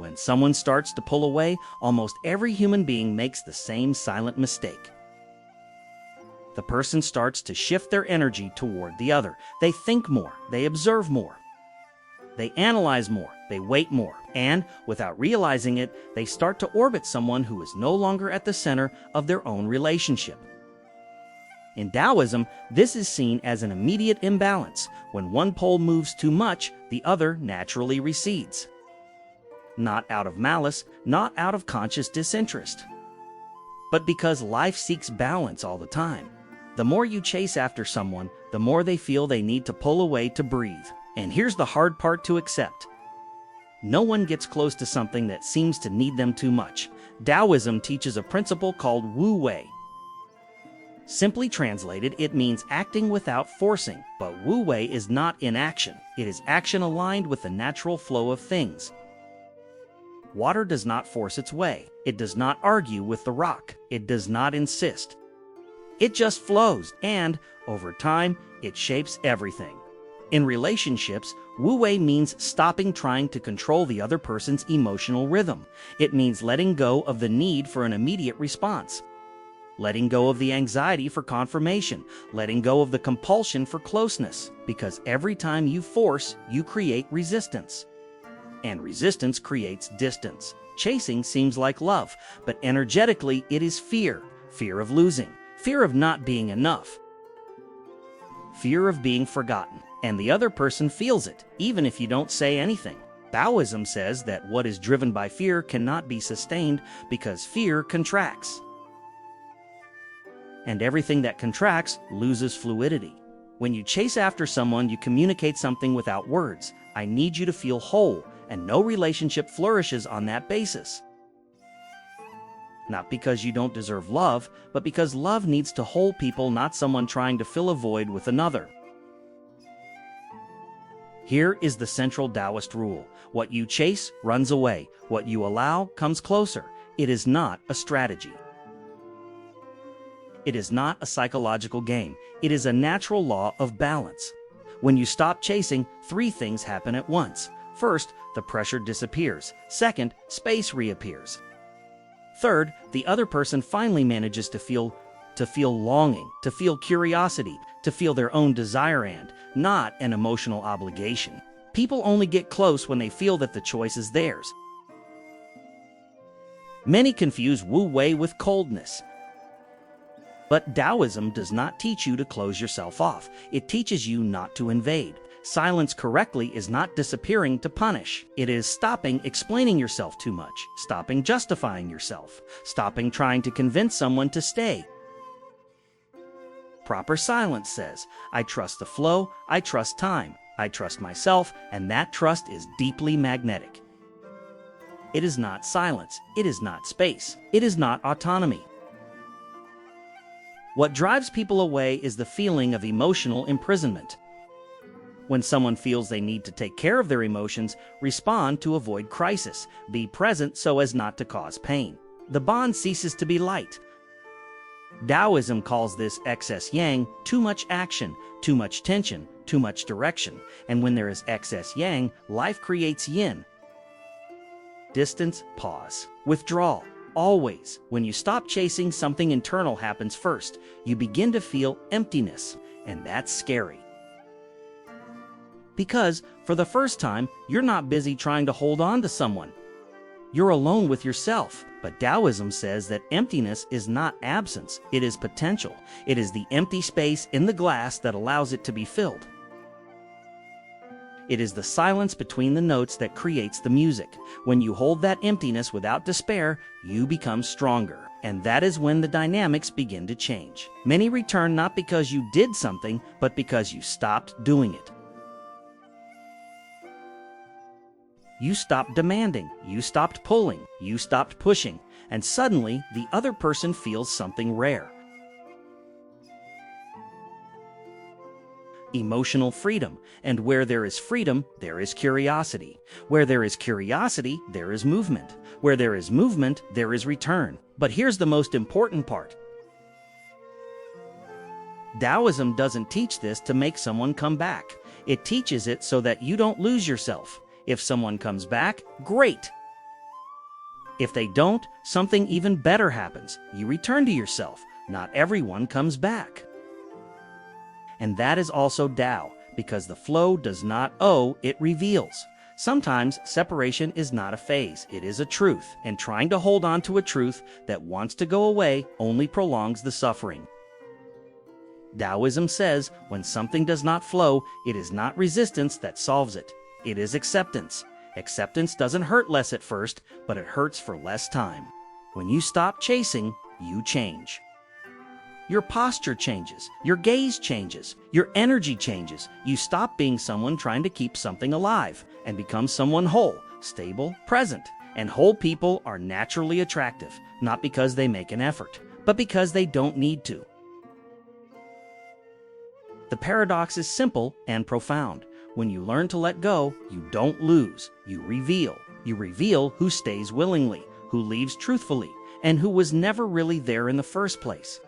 When someone starts to pull away, almost every human being makes the same silent mistake. The person starts to shift their energy toward the other. They think more, they observe more, they analyze more, they wait more, and, without realizing it, they start to orbit someone who is no longer at the center of their own relationship. In Taoism, this is seen as an immediate imbalance. When one pole moves too much, the other naturally recedes. Not out of malice, not out of conscious disinterest, but because life seeks balance all the time. The more you chase after someone, the more they feel they need to pull away to breathe. And here's the hard part to accept. No one gets close to something that seems to need them too much. Taoism teaches a principle called Wu Wei. Simply translated, it means acting without forcing. But Wu Wei is not inaction. It is action aligned with the natural flow of things. Water does not force its way. It does not argue with the rock. It does not insist. It just flows, and, over time, it shapes everything. In relationships, Wu Wei means stopping trying to control the other person's emotional rhythm. It means letting go of the need for an immediate response, letting go of the anxiety for confirmation, letting go of the compulsion for closeness, because every time you force, you create resistance. And resistance creates distance. Chasing seems like love, but energetically it is fear. Fear of losing, fear of not being enough, fear of being forgotten. And the other person feels it, even if you don't say anything. Taoism says that what is driven by fear cannot be sustained because fear contracts. And everything that contracts loses fluidity. When you chase after someone, you communicate something without words. I need you to feel whole, and no relationship flourishes on that basis. Not because you don't deserve love, but because love needs to hold people, not someone trying to fill a void with another. Here is the central Taoist rule. What you chase runs away. What you allow comes closer. It is not a strategy. It is not a psychological game. It is a natural law of balance. When you stop chasing, three things happen at once. First, the pressure disappears. Second, space reappears. Third, the other person finally manages to feel longing, to feel curiosity, to feel their own desire and not an emotional obligation. People only get close when they feel that the choice is theirs. Many confuse Wu Wei with coldness. But Taoism does not teach you to close yourself off. It teaches you not to invade. Silence correctly is not disappearing to punish. It is stopping explaining yourself too much, stopping justifying yourself, stopping trying to convince someone to stay. Proper silence says, I trust the flow, I trust time, I trust myself, and that trust is deeply magnetic. It is not silence, it is not space, it is not autonomy. What drives people away is the feeling of emotional imprisonment. When someone feels they need to take care of their emotions, respond to avoid crisis, be present so as not to cause pain. The bond ceases to be light. Taoism calls this excess yang, too much action, too much tension, too much direction. And when there is excess yang, life creates yin. Distance, pause, withdrawal. Always, when you stop chasing, something internal happens first. You begin to feel emptiness, and that's scary. Because, for the first time, you're not busy trying to hold on to someone. You're alone with yourself. But Taoism says that emptiness is not absence, it is potential. It is the empty space in the glass that allows it to be filled. It is the silence between the notes that creates the music. When you hold that emptiness without despair, you become stronger. And that is when the dynamics begin to change. Many return not because you did something, but because you stopped doing it. You stopped demanding, you stopped pulling, you stopped pushing, and suddenly the other person feels something rare. Emotional freedom, and where there is freedom, there is curiosity. Where there is curiosity, there is movement. Where there is movement, there is return. But here's the most important part. Taoism doesn't teach this to make someone come back. It teaches it so that you don't lose yourself. If someone comes back, great. If they don't, something even better happens. You return to yourself. Not everyone comes back. And that is also Tao, because the flow does not owe, it reveals. Sometimes separation is not a phase, it is a truth, and trying to hold on to a truth that wants to go away only prolongs the suffering. Taoism says, when something does not flow, it is not resistance that solves it. It is acceptance. Acceptance doesn't hurt less at first, but it hurts for less time. When you stop chasing, you change. Your posture changes, your gaze changes, your energy changes. You stop being someone trying to keep something alive and become someone whole, stable, present. And whole people are naturally attractive, not because they make an effort, but because they don't need to. The paradox is simple and profound. When you learn to let go, you don't lose, you reveal. You reveal who stays willingly, who leaves truthfully, and who was never really there in the first place.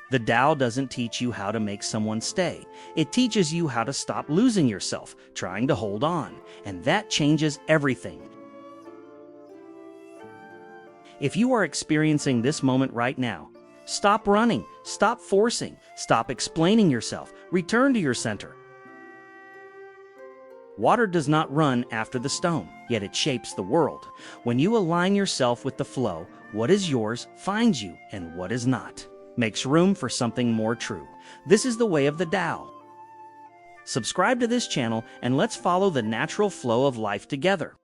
The Tao doesn't teach you how to make someone stay. It teaches you how to stop losing yourself, trying to hold on, and that changes everything. If you are experiencing this moment right now, stop running, stop forcing, stop explaining yourself, return to your center. Water does not run after the stone, yet it shapes the world. When you align yourself with the flow, what is yours finds you, and what is not makes room for something more true. This is the way of the Tao. Subscribe to this channel and let's follow the natural flow of life together.